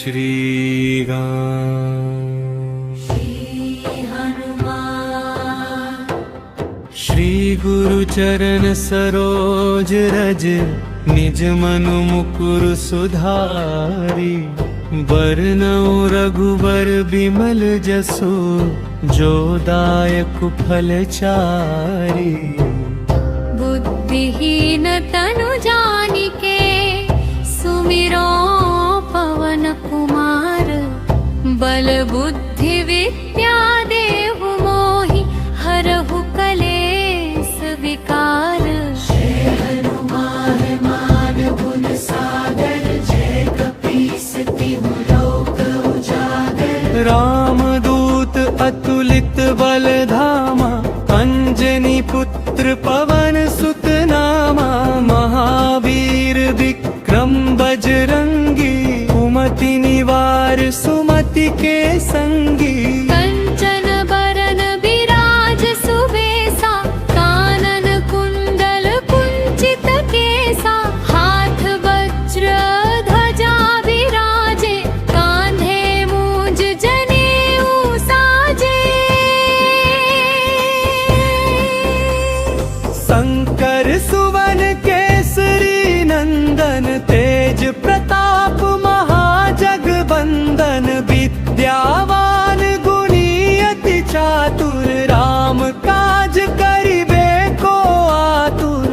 श्री श्री गुरु चरण सरोज रज निज मनु मुकुर सुधारी। बरनउँ रघुबर बिमल जसु जो दायक फल चारी। बुद्धिहीन तनु जानिके सुमिरो पवन कुमार। बल बुद्धि विद्या देहु मोहि हरहु कलेस विकार। जय हनुमान मान गुण सागर जय कपीस तिहु लोक उजागर। रामदूत अतुलित बल धामा अंजनी पुत्र पवन सुत नामा। महावीर विक्रम बजरंगी कुमति निवार सुमति के संगी। कंचन बरन बिराज सुबेसा कानन कुंडल कुंचित केसा। हाथ वज्र ध्वजा विराजे कांधे मूंज जनेऊ साजे। शंकर सुवन केसरी नंदन तेज प्रताप महाजगबंदन। विद्यावान गुणी अति चातुर राम काज करिबे को आतुर।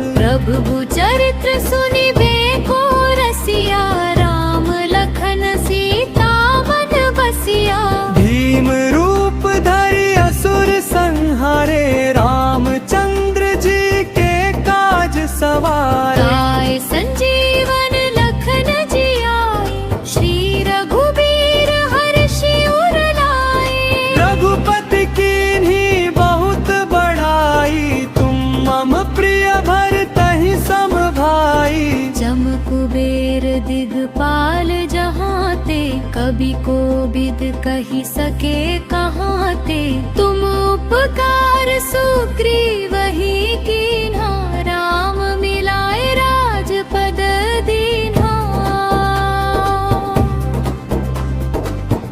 प्रभु चरित्र सुनिबे को रसिया राम लखन सीता मन बसिया। भीम रूप धरि असुर संहारे रामचंद्र जी के काज सवारे। गाय संजीवन लखन जियाए श्री रघुबीर हर्षि उर लाए। रघुपति कीन्ही बहुत बढ़ाई तुम मम प्रिय भरतहि सम भाई। जम कुबेर दिगपाल जहाँ ते कभी को बिद कही सके कहाँ ते। तुम उपकार सुग्रीवहि कीन्हा राम मिलाए राजपद दीन्हा।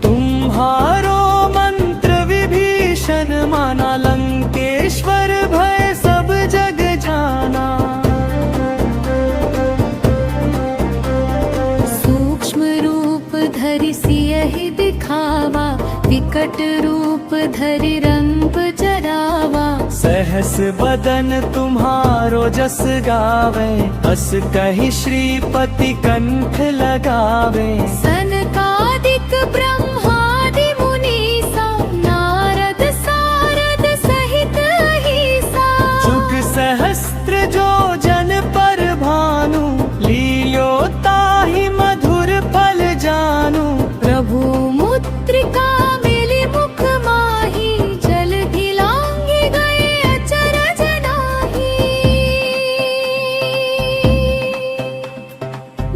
तुम्हारो मंत्र विभीषण माना लंकेश्वर भय सब जग जाना। सूक्ष्म रूप धरि सियहि दिखावा विकट रूप धरि रंग जरावा। सहस बदन तुम्हारो जस गावे अस कहि श्रीपति कंठ लगावे। सनकादिक ब्रह्मादि मुनीसा नारद सारद सहित अहिसा। जुग सहस्त्र जो जन पर भानु लील्योताहि मधुर फल जानू। प्रभु मुद्रिका मिली मुख माही जलधि लांघि गए अचरज नाही।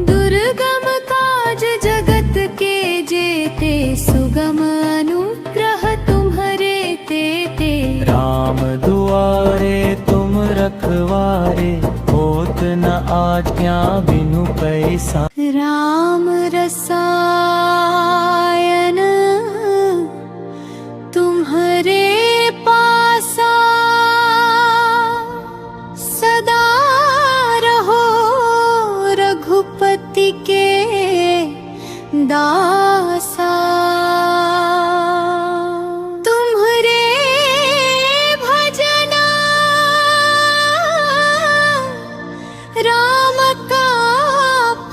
दुर्गम काज जगत के जेते सुगम अनुग्रह तुम्हरे तेते। राम दुआरे तुम रखवारे होत न आज्ञा बिनु पैसा। राम रसायन तुम्हरे पासा सदा रहो रघुपति के दासा। तुम्हरे भजना राम का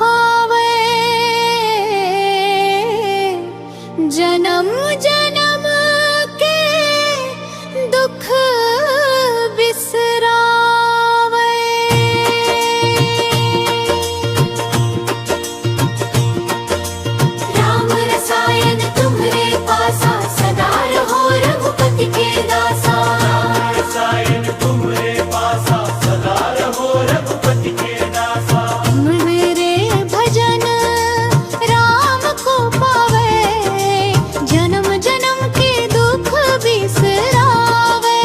पावे जन्म जन्म के दुख बिसरावे। राम रसायन तुम्हरे पासा सदा रहो रघुपति के दासा। राम रसायन तुम्हरे पासा सदा रहो रघुपति के दासा। मेरे भजन राम को पावे जन्म जन्म के दुख बिसरावे।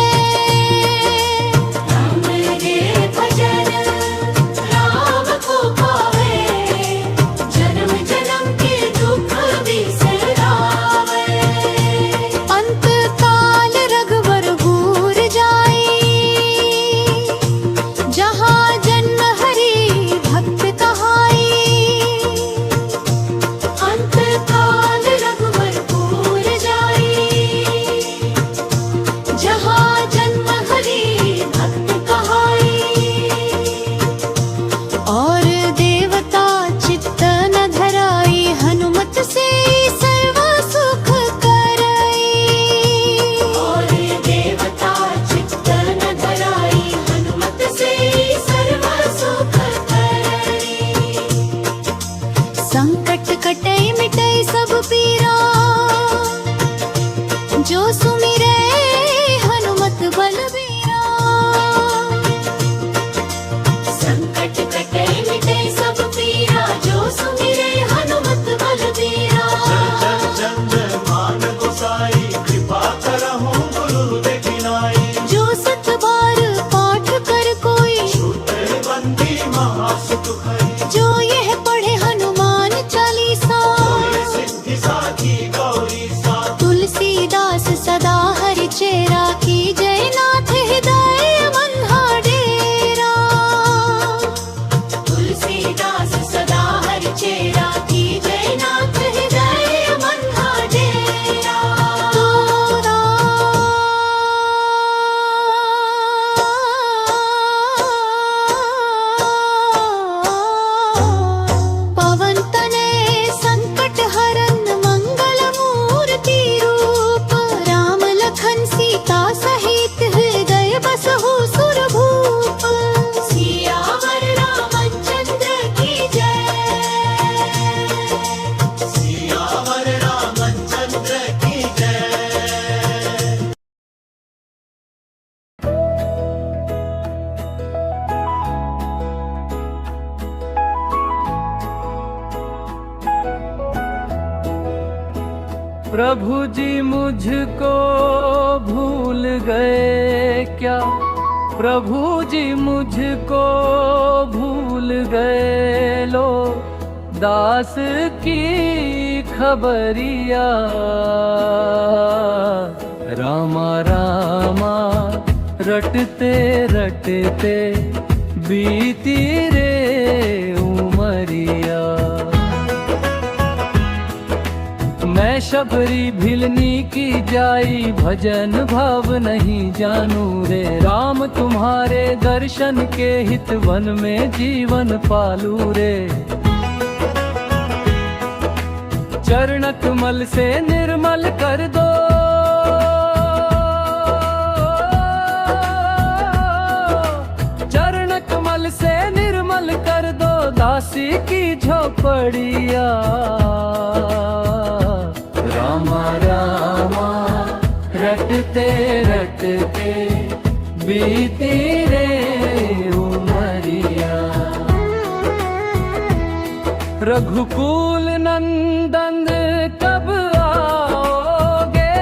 प्रभु जी मुझको भूल गए क्या, प्रभु जी मुझको भूल गए, लो दास की खबरिया। रामा रामा रटते रटते बीती रे उमरिया। मैं शबरी भिलनी की जाई, भजन भाव नहीं जानू रे। राम तुम्हारे दर्शन के हित वन में जीवन पालू रे। चरण कमल से निर्मल कर दो, चरण कमल से निर्मल कर दो दासी की झोपड़िया। रामा रामा रटते रटते बीती रे उमरिया। रघुकुल नंदन कब आओगे,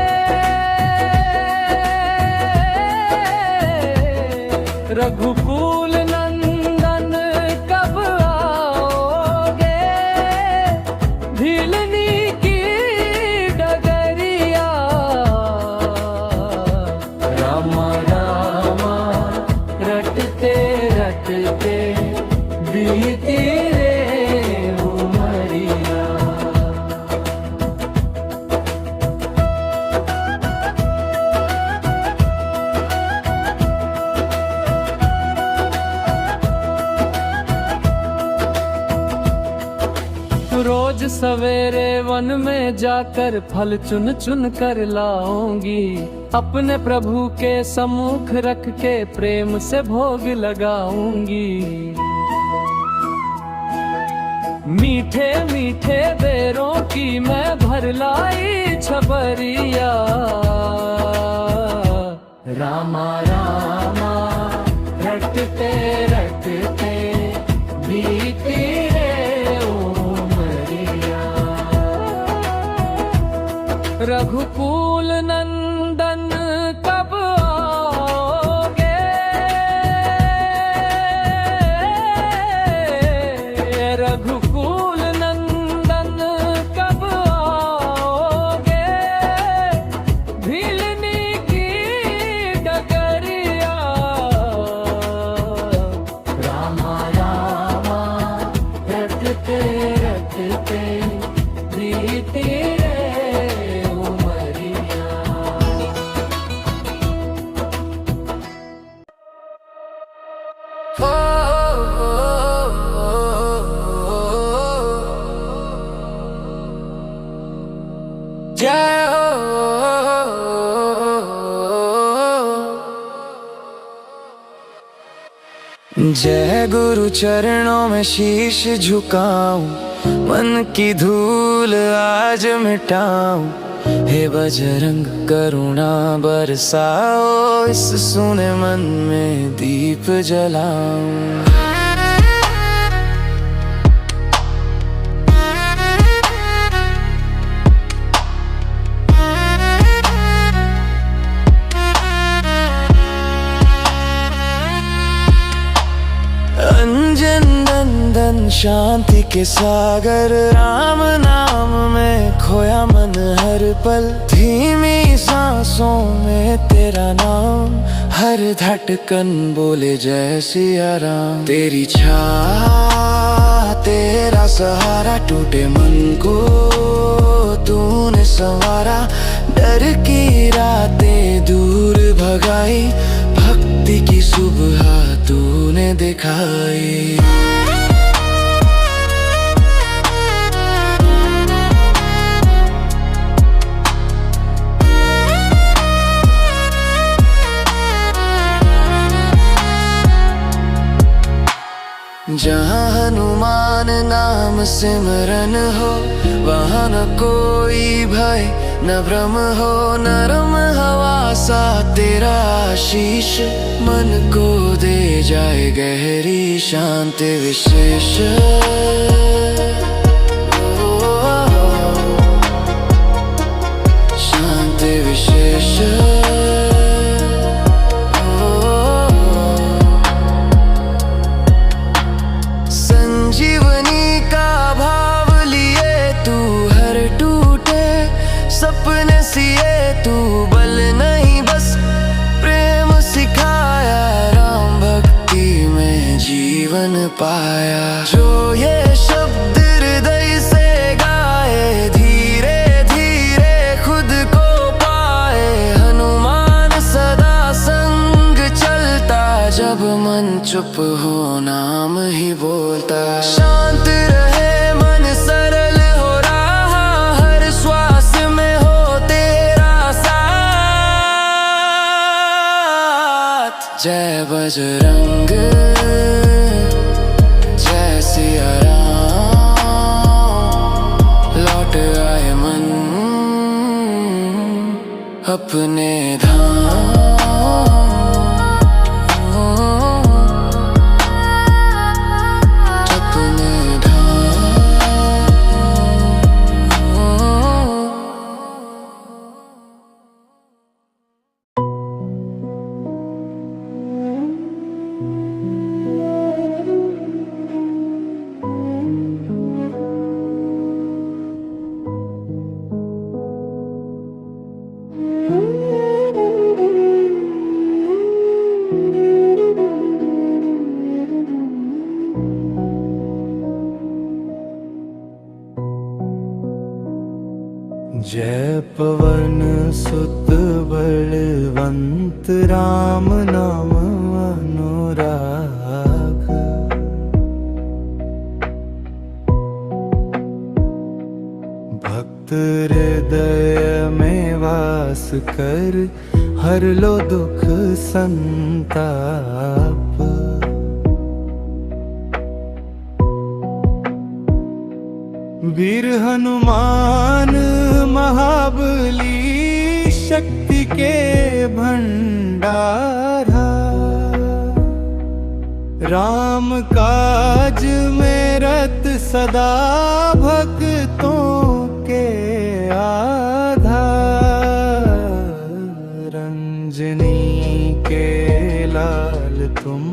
रघुकुल नंदन कब आओगे, भिलनी की डगरिया। रामा रामा रटते रटते बीती रे उमरिया। रोज सवेरे वन में जाकर फल चुन चुन कर लाऊंगी, अपने प्रभु के सम्मुख रख के प्रेम से भोग लगाऊंगी। मीठे मीठे बेरों की मैं भर लाई छबरिया। रामा रामा रटते रटते बीती रे उमरिया। रघुकुल नंदन कब आओगे, रघुकुल नंदन कब आओगे, भिलनी की डगरिया। रामा रामा रटते रटते बीती रे उमरिया। जय हो जय गुरु चरणों में शीश झुकाऊं, मन की धूल आज मिटाऊं। हे बजरंग करुणा बरसाओ, इस सुने मन में दीप जलाऊं। अंजन नंदन शांति के सागर, राम नाम में खोया मन हर पल। धीमी सांसों में तेरा नाम, हर धड़कन बोले जय सिया राम। तेरी छाह तेरा सहारा, टूटे मन को तूने संवारा। डर की रातें दूर भगाई, भक्ति की सुबह तूने दिखाई। जहाँ हनुमान नाम सिमरन हो, वहाँ न कोई भय न भ्रम हो। नरम हवा सा तेरा आशीष, मन को दे जाए गहरी शांति विशेष। पाया। जो ये शब्द हृदय से गाए, धीरे धीरे खुद को पाए। हनुमान सदा संग चलता, जब मन चुप हो नाम ही बोलता। शांत रहे मन सरल हो रहा, हर श्वास में हो तेरा साथ। जय बजरंग जय सिया राम, लौट आए मन अपने धाम। जय पवन सुत बलवंत, राम नाम अनुराग। भक्त हृदय में वास कर, हर लो दुख संताप। वीर हनुमान महाबली, शक्ति के भंडारा। राम काज में रत सदा, भक्तों के आधार। रंजनी के लाल तुम,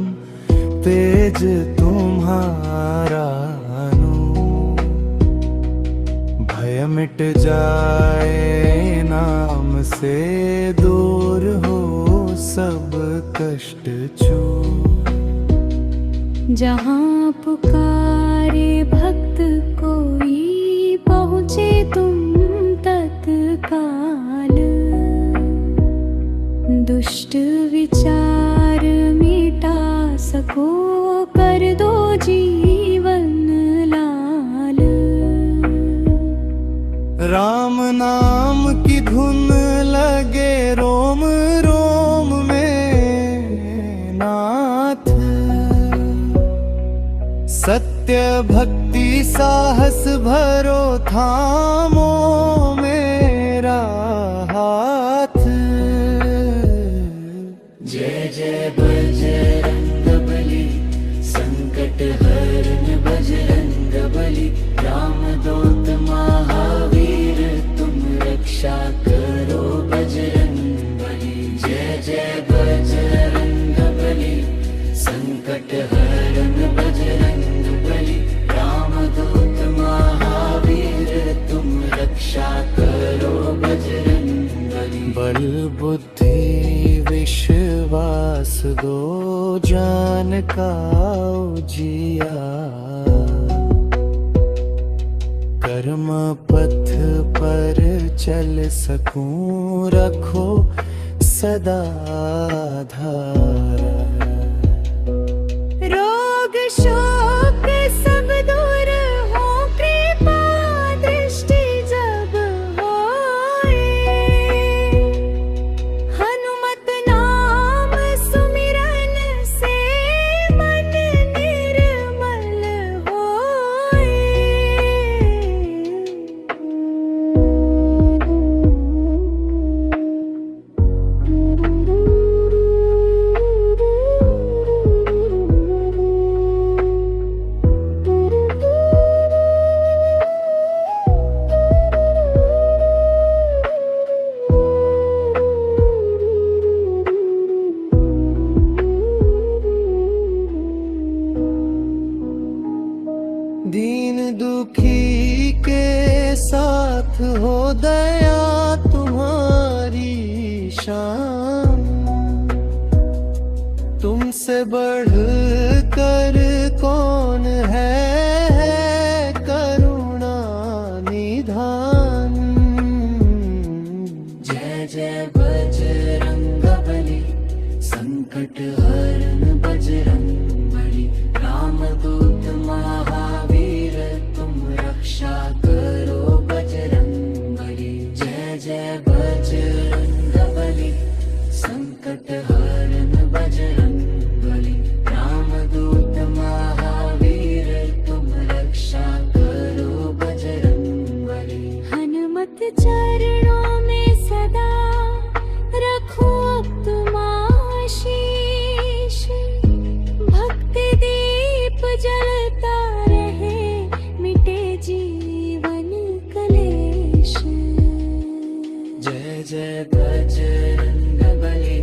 तेज तुम्हारा मिट जाए नाम से, दूर हो सब कष्ट छू। जहाँ पुकारे भक्त कोई, पहुँचे तुम तत्काल। दुष्ट विचार मिटा सको, कर दो जीवन लाल। राम नाम की धुन लगे रोम रोम में नाथ। सत्य भक्ति साहस भरो, थामो मेरा हाथ। जय जय बजरंग बली, संकट हरण बजरंग बली। राम दूत महावीर, तुम रक्षा करो बजरंग बली। जय जय बजरंग बली, संकट हरण बजरंग बली। राम दूत महावीर, तुम रक्षा करो बजरंग बली। बल बुद्धि विश्वास दो, जान का उजिया। कर्म पथ पर चल सकूं, रखो सदा धारा। रोग शोक सब दूर हो, कृपा दृष्टि जब होए। हनुमत नाम सुमिरन से, मन निर्मल होए। दीन दुखी के साथ हो दया तुम्हारी शान। तुमसे बढ़ कर कौन है करुणा निधान। जय जय बजरंग बली, संकट हरण बजरंग बली। रामदूत महावीर तुम रक्षा करो बजरंग बली। जय जय बजरंग बली, संकट हरण बजरंग बली। रामदूत महावीर तुम रक्षा करो बजरंग बली। हनुमत चरणों में सदा रखो तुम आशीष। भक्ति दीप जलता रहे, मिटे जीवन कलेश। जय जय बजरंग बली,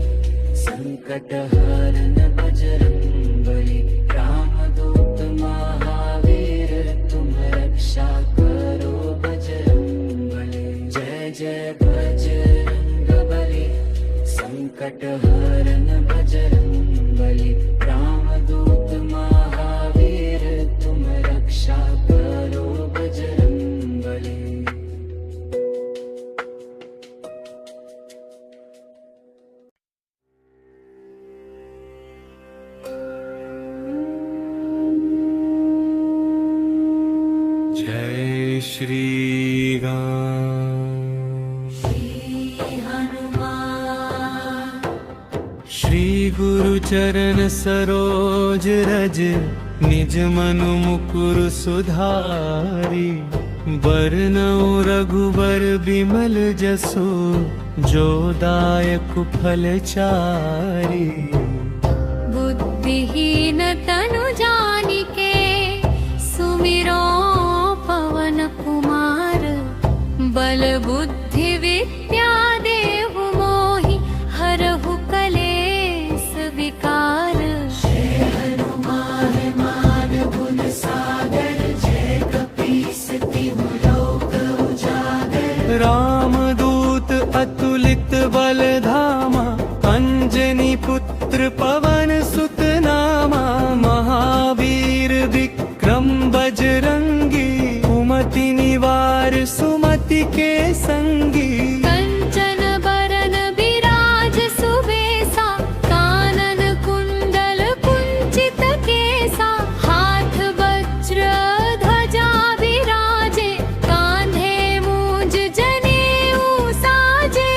संकट हरण बजरंग बली। रामदूत महावीर तुम रक्षा करो बजरंग बली। जय जय बजरंग बली, संकट हरण बजरंग बली। रामदूत महावीर तुम रक्षा करो बजरंग बली। जय श्री राम। श्री गुरु चरण सरोज रज, निज मनु मुकुर सुधारी। बरनउँ रघुबर बिमल जसु, जो दायक फल चारी। बुद्धिहीन तनु जानिके, सुमिरो पवन कुमार। बल बुद्धि विद्या देहु मोहि, हरहु कलेस विकार। जय हनुमान मान गुण सागर, जय कपीस तिहु लोक उजागर। रामदूत अतुलित बल धामा, अंजनी पुत्र पवन सुत नामा। महावीर विक्रम बजरंगी, कुमति निवार सुमति के संगी। कंचन बरन बिराज सुबेसा, कानन कुंडल कुंचित केसा। हाथ वज्र ध्वजा विराजे, कांधे मूंज जनेऊ साजे।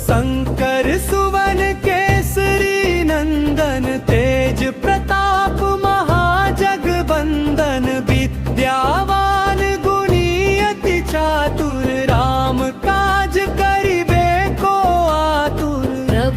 शंकर सुवन केसरी नंदन, तेज प्रताप महाजगबंदन। विद्यावान गुणी अति चातुर, राम काज करिबे को आतुर।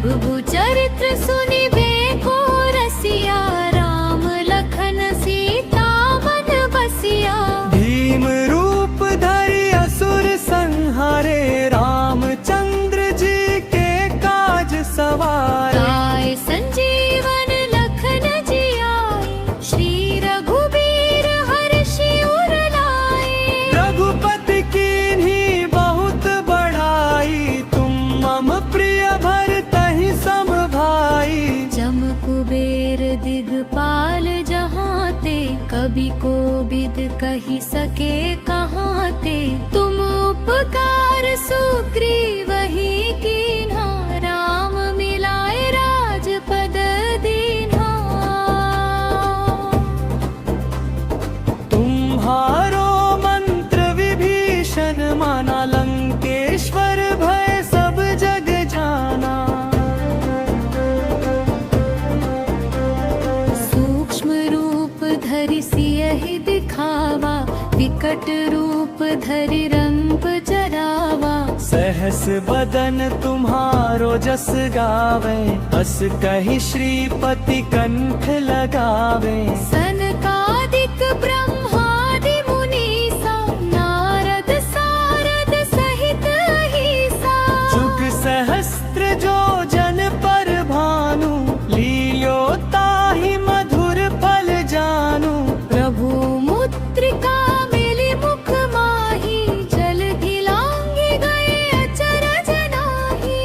प्रभु चरित्र सुनिबे को रसिया, राम लखन सीता मन बसिया। भीम रूप धरि असुर संहारे, रामचंद्र जी के काज सवारे। गाय संजीवन लखन जियाए, श्री रघुबीर हर्षि उर लाए। रघुपति कीन्ही बहुत बढ़ाई, तुम मम प्रिय भरतहि सम भाई। जम कुबेर दिगपाल जहाँ ते, कवि कोविद कहि सके कहाँ ते। तुम उपकार सुग्रीवहि कीन्हा, राम मिलाए राजपद दीन्हा। तुम्हारो मंत्र विभीषण माना, लंकेश्वर भय सब जग जाना। सूक्ष्म रूप धरि सियहि दिखावा, विकट रूप धरि रंग जरावा। सहस बदन तुम्हारो जस गावे, अस कहि श्रीपति कंठ लगावे। सनकादिक ब्रह्मादि मुनीसा, नारद सारद सहित अहिसा। जुग सहस्त्र जो जन पर भानु, लील्यो ताहि मधुर फल जानू। प्रभु मुद्रिका मिली मुख माहि, जलधि लांघि गए अचरज नाहि।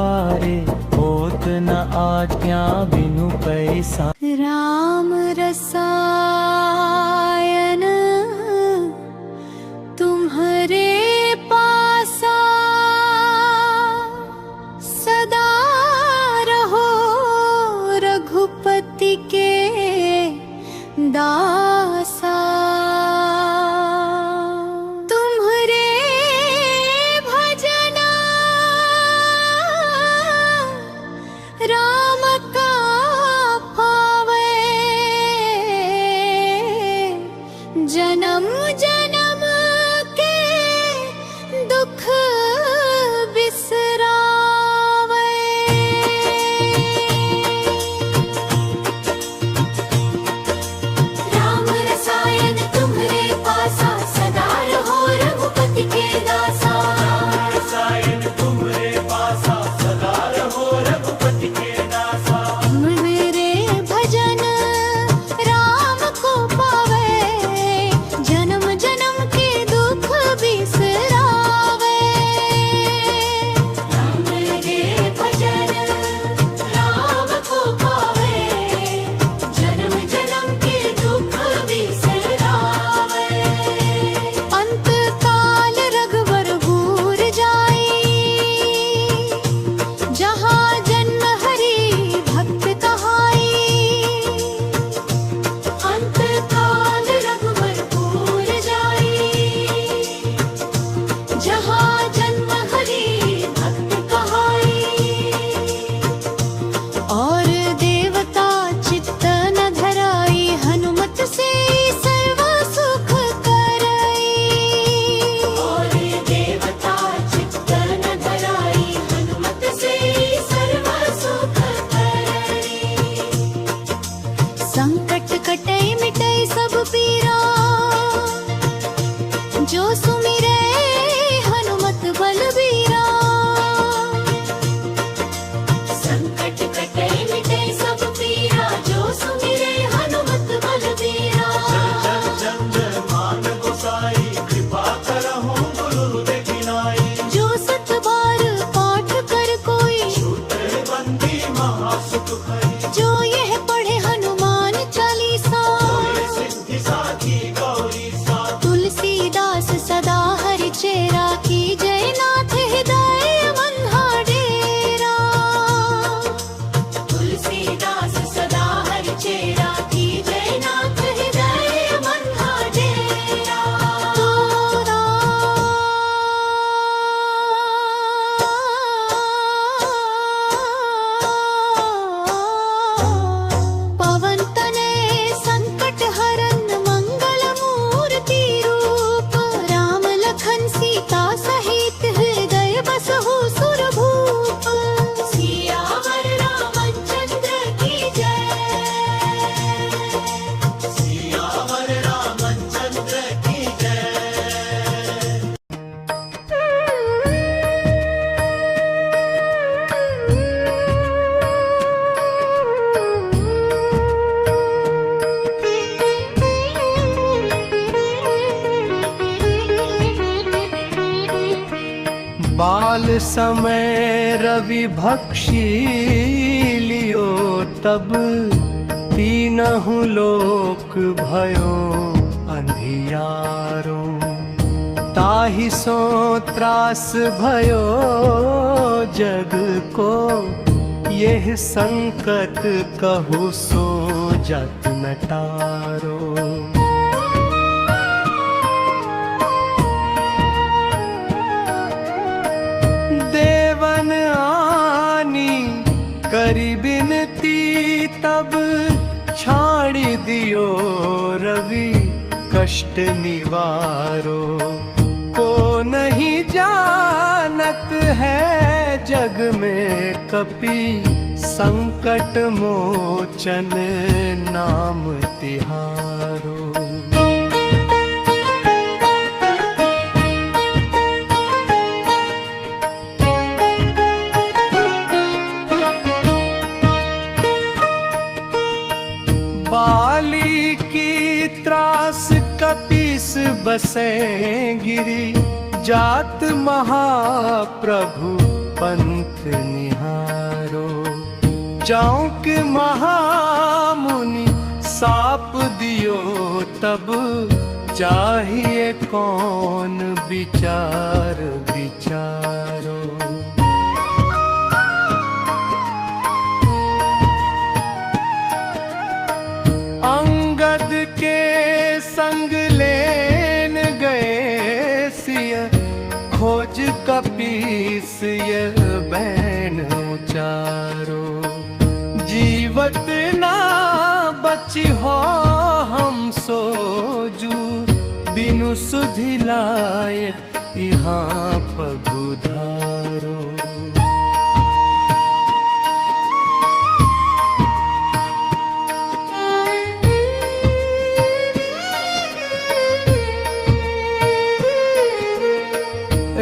पाए, होत न आज्ञा बिनु पैसा। राम रसायन तुम्हारे पासा, सदा रहो रघुपति के दासा। तुम्हारे भजना राम का पावे, जन्म जन्म के दुख बिसरावे। राम रसायन तुम्हारे पासा, सदा रहो रघुपति के दासा। रसायन तुम्हारे पासा, सदा रहो रघुपति के दासा। मेरे भजन राम को पावे, जन्म जन्म के दुख बिसरावे। मेरे भजन राम को पावे, जन्म जन्म के दुख बिसरावे। अंत काल रघुवर भूर जाई, जहाँ जन्म हरि भक्त कहाई। अंत काल रघुवर भूल जाई, जहाँ जन्म हरि भक्त कहाई। और देवता चित्त न धराई, हनुमत से सर्व सुख कराई। और देवता चित्त न धराई, हनुमत से सर्व सुख करई। संकट कटई मिटई सब पीरा, जो सुमिरै हनुमत बलबीरा। संकट कटई मिटई सब पीरा, जो सुमिरै हनुमत बलबीरा। जन जन मान गोसाई, कृपा करहु गुरु देखिनाई। जो सत बार पाठ कर कोई, छूटे बंदी महासुख भई, जो यह पढ़े हनुमान चालीसा। सिद्धि साखी गौरी सा। तुलसीदास सदा हरि चेरा, की जय नाथ हृदय मन्हा डेरा। तुलसीदास सदा हरि चेरा, की जय नाथ हृदय मन्हा डेरा। तोरा पवन तनय संकट हरन, मंगल मूर्ति रूप। राम लखन सीता सहित, हृदय बसहु सुरभूप। सियावर रामचंद्र की जय। सियावर रामचंद्र की जय। बाल समय रवि भक्षी लियो, तब तीनहु लोक भयो अंधियारो। ताहि सो त्रास भयो जग को, यह संकट कहु सो जत न टारो। देवन आनी करी बिनती, तब छाड़ी दियो रवि कष्ट निवारो। को नहीं जानत है जग में कपि, संकट मोचन नाम तिहारो। बाली की त्रास कपीस बसे गिरी, जात महाप्रभु पंथ निहारो। जाऊं कि महामुनि साप दियो तब चाहिए कौन विचार विचारो। अंगद के संग लेन गए सिय खोज कपीस ये बैन उचारो। जीवत ना बची हो हम सोजू बिनु सुधि लाए यहाँ पगुधारो।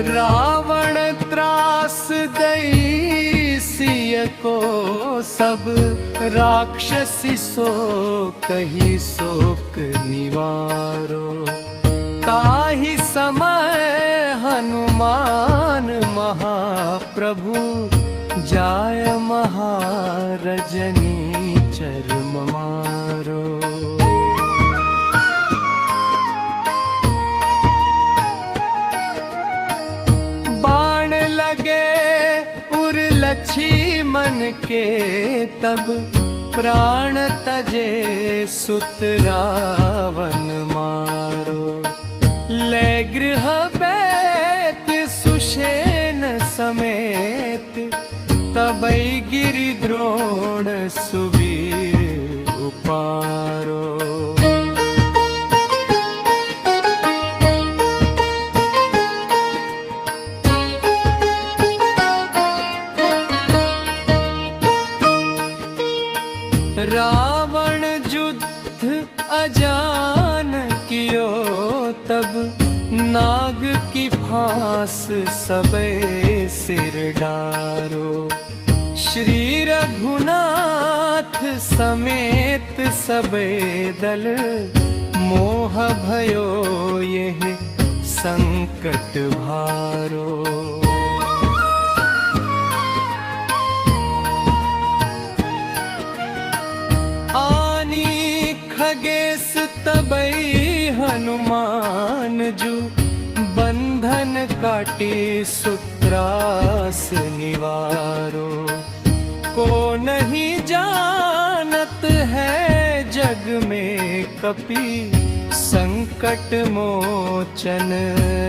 रावण त्रास दई सिय को सब राक्षसी सो कही शोक निवारो। ताहि समय हनुमान महाप्रभु जाय महारजनी चर्म मारो। बाण लगे उर्लछी मन के तब प्राण तजे सुत रावण मारो। ले गृह बैत सुषेण समेत तबै गिरि द्रोण सुबीर उपारो। रावण युद्ध अजान कियो तब नाग की फांस सबे सिर डारो। श्री रघुनाथ समेत सबे दल मोह भयो यह संकट भारो। खगेश तबै हनुमान जू बंधन काटे सूत्रास निवारो। को नहीं जानत है जग में कपि संकट मोचन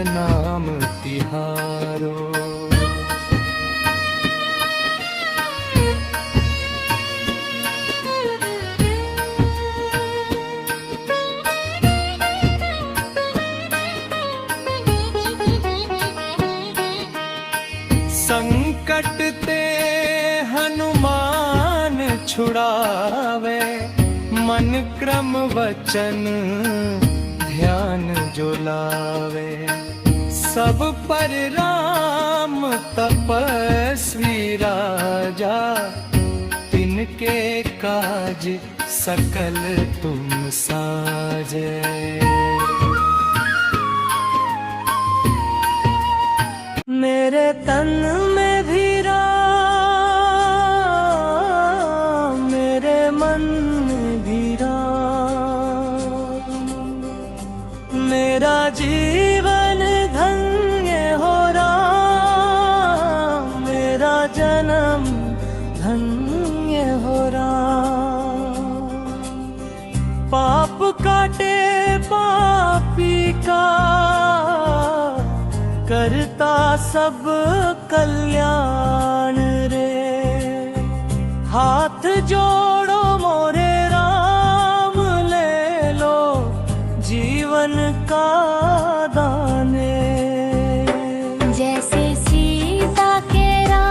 नाम तिहारो। संकट ते हनुमान छुड़ावे मन क्रम वचन ध्यान जो लावे। सब पर राम तपस्वी राजा तिनके काज सकल तुम साजे। मेरे तन में भी राम मेरे मन में भी राम। मेरा जीवन धन्य हो राम मेरा जन्म धन्य हो राम। पाप काटे पापी का करता सब कल्याण रे। हाथ जोड़ो मोरे राम ले लो जीवन का दाने। जैसे सीता के राम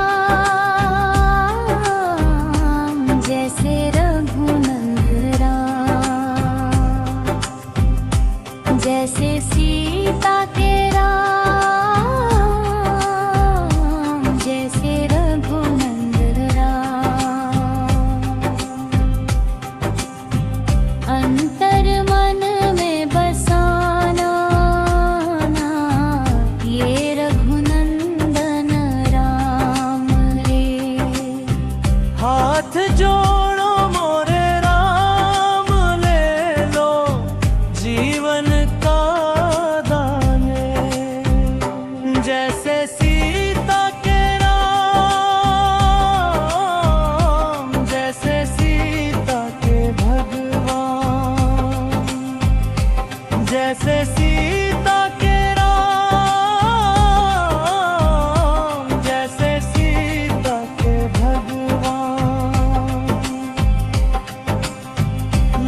जैसे रघुनंद राम। जैसे सीता के राम जैसे रघुनंद राम। जोड़ो मोरे राम, ले लो जीवन का दान रे। जैसे सीता के राम, जैसे सीता के भगवान, जैसे सीता के राम, जैसे सीता के भगवान।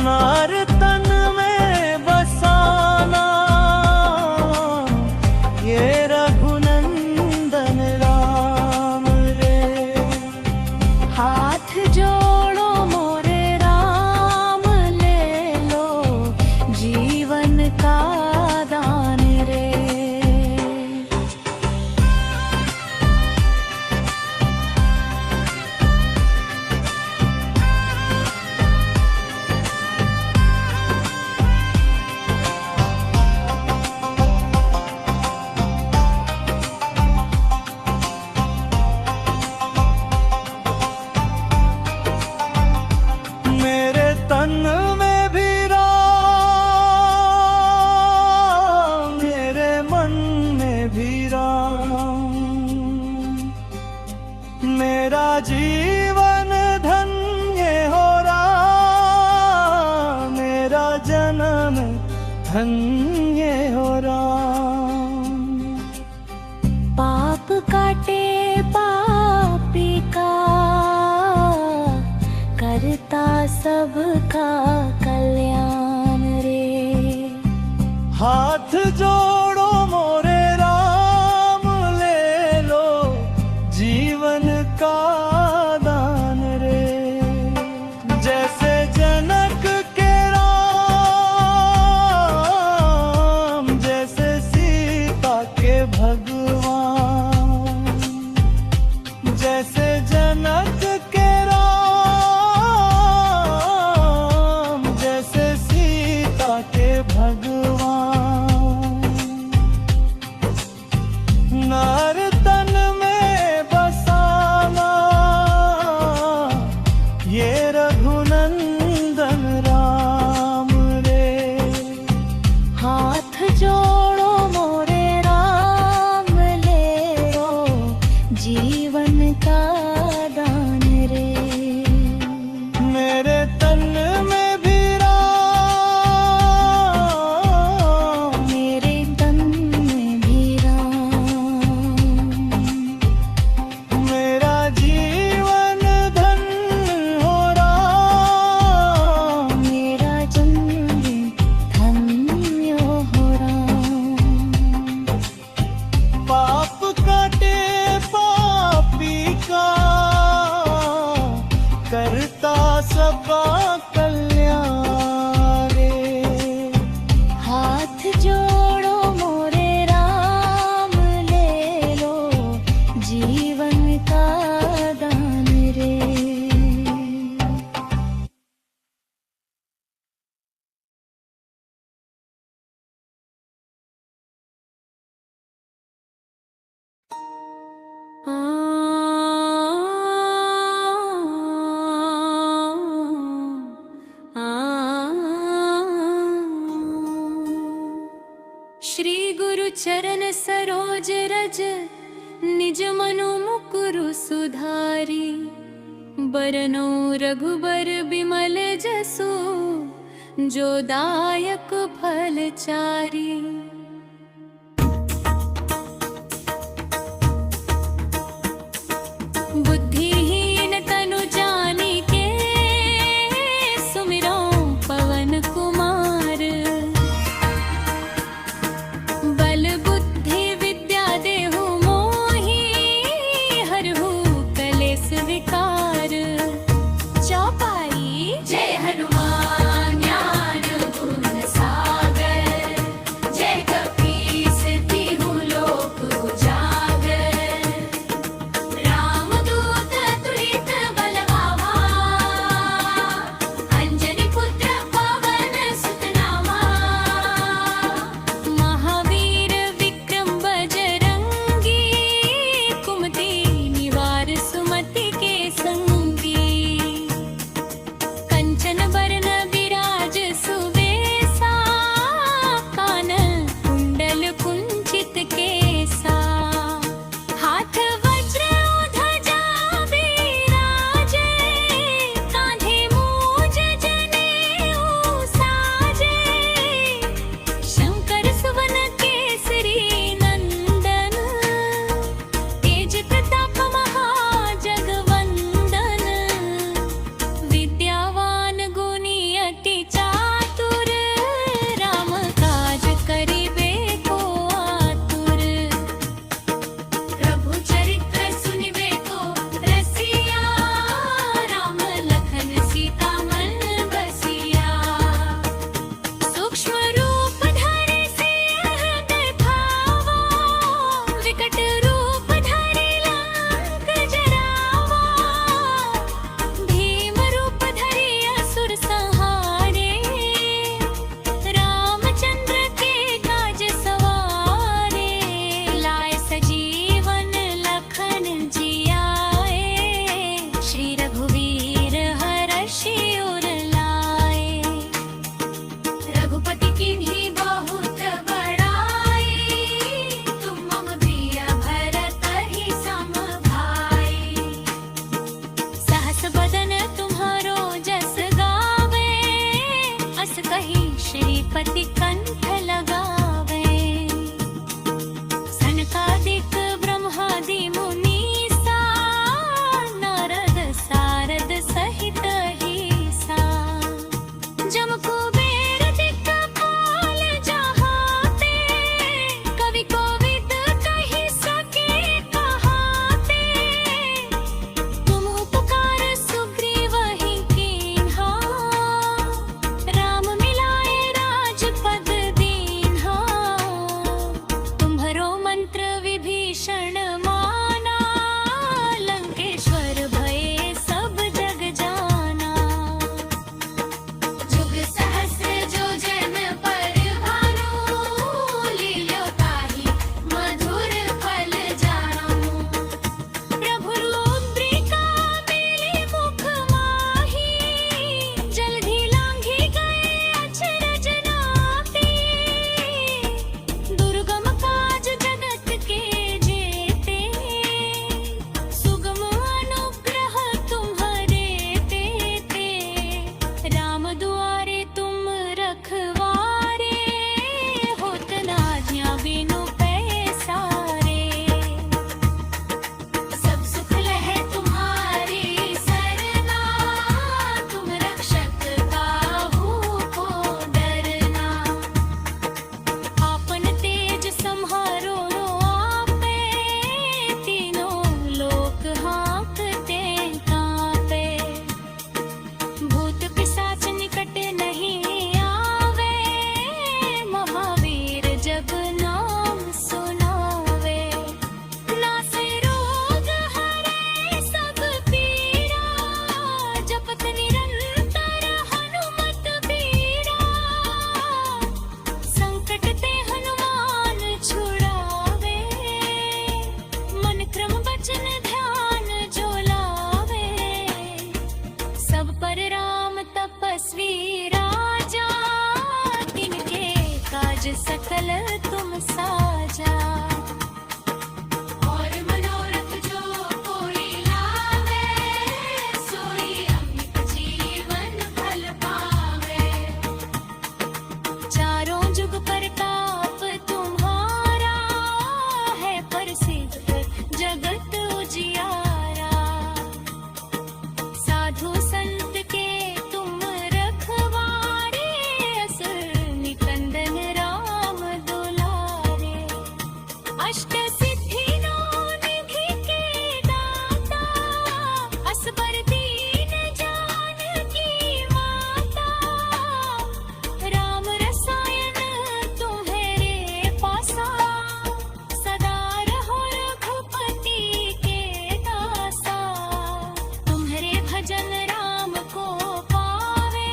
नार तन में बसाना ये रघुनंदन राम रे। हाथ जोड़ो मोरे राम, ले लो जीवन का दान रे। मेरे तन में भी राम, मेरे मन में भी राम। मेरा जीवन धन्य हो राम, मेरा जन्म धन्य हो राम। पाप काटे पापी का, करता सबका कल्याण रे। हाथ जोड़ो मोरे राम, ले लो जीवन का दान रे। जैसे जनक के राम, जैसे सीता के भगवान, जैसे जनक के राम, जैसे सीता के भगवान। नार तन में बसाना ये रघुनंदन राम रे। हाथ जोड़ो मोरे राम, ले लो जीवन का दान रे। मेरे तन में भी राम, मेरे तन में भी राम। मेरा जीवन धन्य हो राम, मेरा जन्म धन्य हो राम। पाप काटे पापी का, करता सबका कल्याण रे। हाथ जोड़ो मोरे राम, ले लो जीवन का दान रे। श्री गुरु चरण सरोज रज, निज मनु मुकुरु सुधारी। बरनौ रघुबर बिमल जसु, जो दायक फल चारी। बुद्धिहीन तनु जानिके, सुमिरौ पवन कुमार। बल बुद्धि विद्या देहु मोहि, हरहु कलेस विकार। चौपाई जय हनुमान ज्ञान गुण सागर, जय श्रीपति कंठ लगावे। सनकादिक ब्रह्मादि मुनीसा नारद सारद सहित ईसा। जम कुबेर दिक्पाल जहाते कवि कोविद कहि सके कहाते। तुम उपकार सुग्रीव ही कीन्हा राम मिलाए राजपद दीन्हा। तुम्हरो मंत्र विभीषण माना लंकेश्वर भये सब जग जाना। जुग सहस्र जो जन पर भानु लील्यो ताहि मधुर फल जानु। प्रभु रुद्रिका मेली मुख माही जल्दी लांघी गए अचरज नाती। दुर्गम काज जगत के जेते सुगम अनुग्रह तुम्हारे तेते। राम दुआरे तुम रखवारे होत न आज्ञा बिनु पैसारे। सब सुख लहे तुम्हारी सरना तुम रक्षक काहू को डरना। आपन तेज सम्हारो आपे तीनों लोक हाँकते कांपे। भूत पिशाच निकट नहीं आवे महावीर जब नाम सुनावे। नासे रोग हरे सब पीरा जपत निरंतर हनुमत बीरा। संकट ते हनुमान छुड़ावे मन क्रम वचन ध्यान जो लावे। सब पर राम तपस्वी राजा तिनके काज सकल तुम साजा। और मनोरथ जो कोई लावे सोई अमित जीवन फल पावे। चारों जुग परताप तुम्हारा है प्रसिद्ध जगत उजियारा। साधु संत के तुम रखवारे असुर निकंदन राम दुलारे। अष्ट सिद्धि नौ निधि के दाता असबर दीन जानकी माता। राम रसायन तुम्हारे पासा सदा रहो रघुपति के दासा। तुम्हारे भजन राम को पावे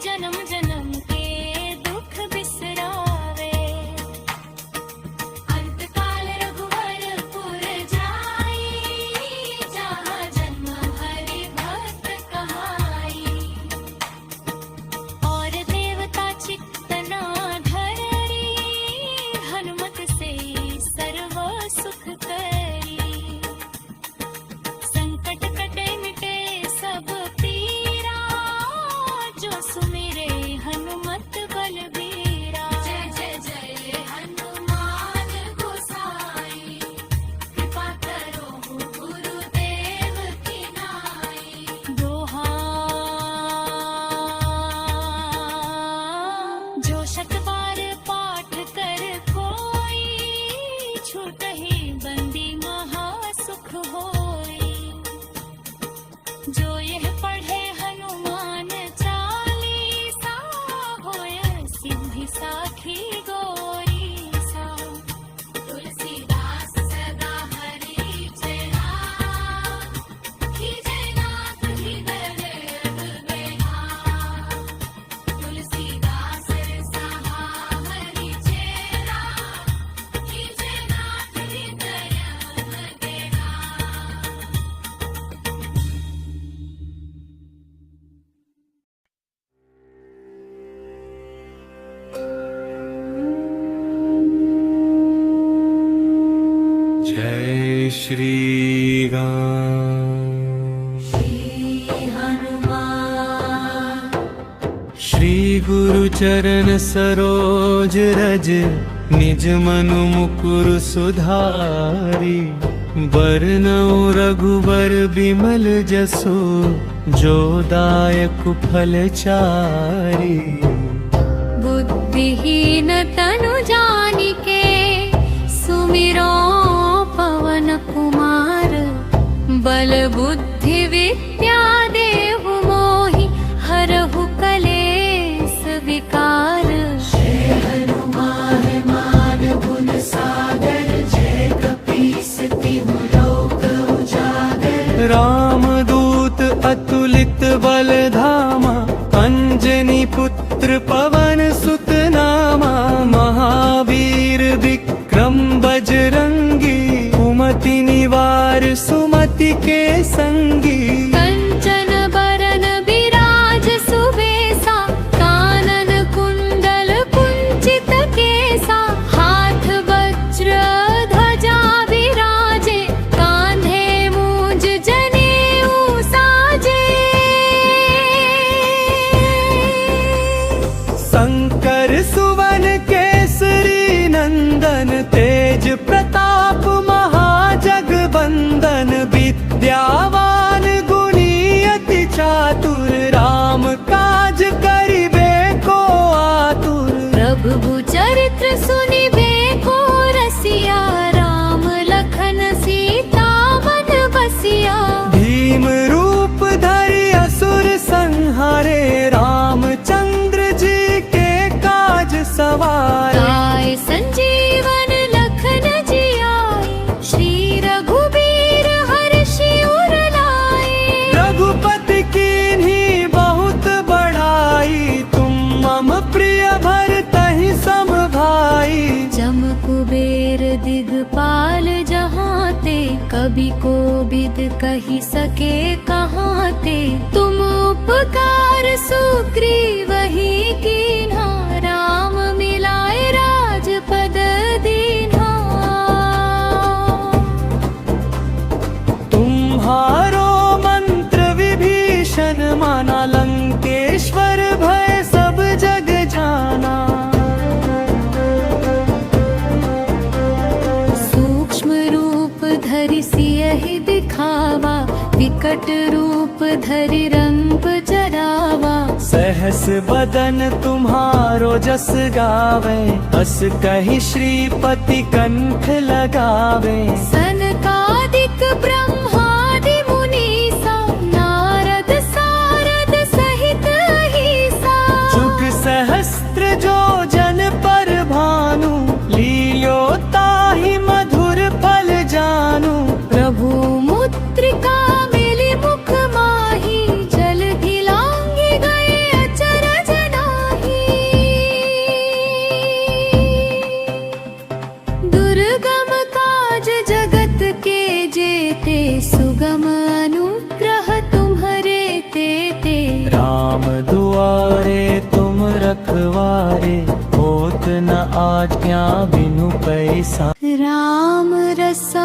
जन्म जन्म के दुख बिसरावे। अंत काल रघुवरपुर जाई जहाँ जन्म हरि भक्त कहाई। और देवता चित्त न धरी हनुमत से सर्व सुख करी। संकट कटे मिटे सब पीरा जो सुमिरे हनुमत बलबीरा। जय जय जय हनुमान गोसाई कृपा करो गुरुदेव की नाई। दोहा जो शत बार पाठ कर कोई छूटहि बंदी महासुख होई। जो यह पढ़े हनुमान चालीसा होय सिद्धि साखी गौरीसा। तुलसीदास सदा हरि चेरा कीजे नाथ हृदय बेना। तुलसीदास सदा हरि चेरा कीजे नाथ हृदय बेना। जय श्री राम। हनुमान श्री गुरु चरण सरोज रज, निज मनु मुकुर सुधारी। बरनउँ रघुबर बिमल जसु, जो दायक फल चारी। बुद्धिहीन तनु जानिके, सुमिरो पवन कुमार। बल बुद्धि विद्या देहु मोहि, हरहु कलेस विकार। जय हनुमान मान गुण सागर, जय कपीस तिहु लोक उजागर। रामदूत अतुलित बल धामा, अंजनी पुत्र पवन सुत नामा। महावीर विक्रम बजरंगी, कुमति निवार सुमति के संगी। कंचन बरन बिराज सुबेसा, कानन कुंडल कुंचित केसा। हाथ वज्र ध्वजा विराजे, कांधे मूंज जनेऊ साजे। शंकर सुवन केसरी नंदन, तेज प्रताप महाजगबंदन। विद्यावान गुणी अति चातुर, राम काज करिबे को आतुर। प्रभु चरित्र सुनिबे को रसिया, राम लखन सीता मन बसिया। भीम रूप धरि असुर संहारे, रामचंद्र जी के काज सवारे। गाय संजीवन लखन जियाए, श्री रघुबीर हर्षि उर लाए। रघुपति कीन्ही बहुत बढ़ाई, तुम मम प्रिय भरतहि सम भाई। जम कुबेर दिगपाल जहाँ ते, कभी कोबिद कहि सके कहाँ ते। तुम उपकार सुग्रीवहि कीन्हा, राम मिलाए राजपद दीन्हा। तुम्हारो मंत्र विभीषण माना, लंकेश्वर भय सब जग जाना। सूक्ष्म रूप धरि सियहि दिखावा, विकट रूप धरि रंग जरावा। सहस बदन तुम्हारो जस गावे, अस कहि श्रीपति कंठ लगावे। सनकादिक ब्रह्मादि मुनीसा, नारद सारद सहित अहिसा। जुग सहस्त्र जो जन पर भानु, लील्यो ताहि मधुर फल जानू। प्रभु मुद्रिका मिली मुख माहि, जलधि लांघि गए अचरज नाहि। दुर्गम काज जगत के जेते, सुगम अनुग्रह तुम्हरे तेते। राम दुआरे तुम रखवारे, होत न आज्ञा बिनु पैसा। राम रसायन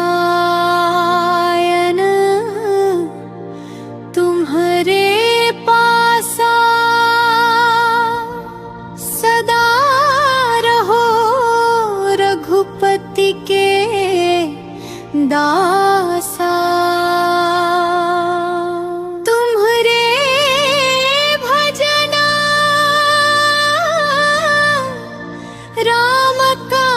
तुम्हरे पासा, सदा रहो रघुपति के दासा। तुम्हरे भजना राम का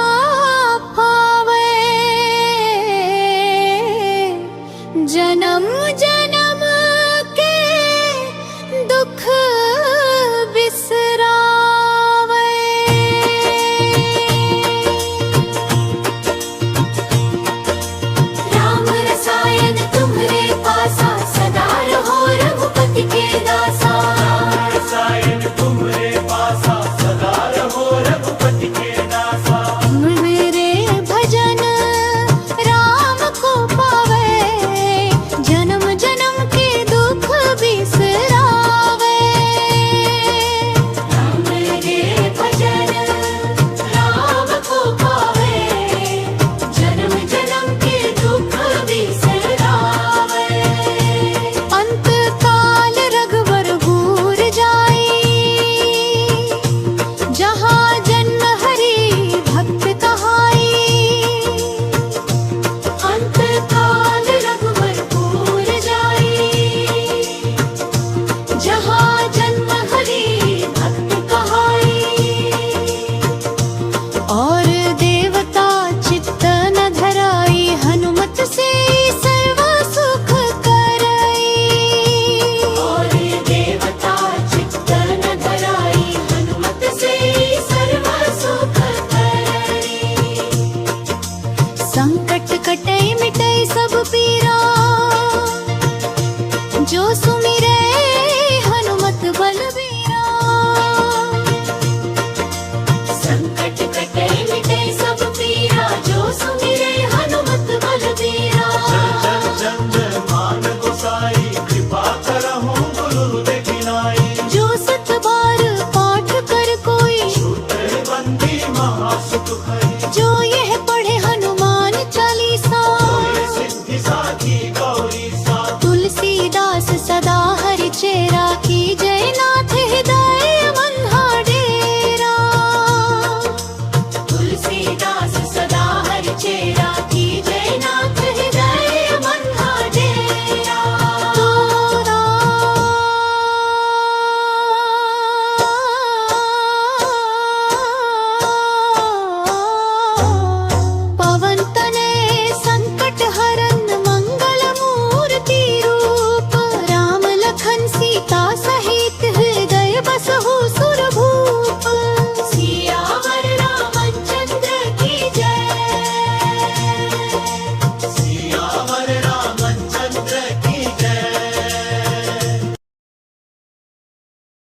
जो सुन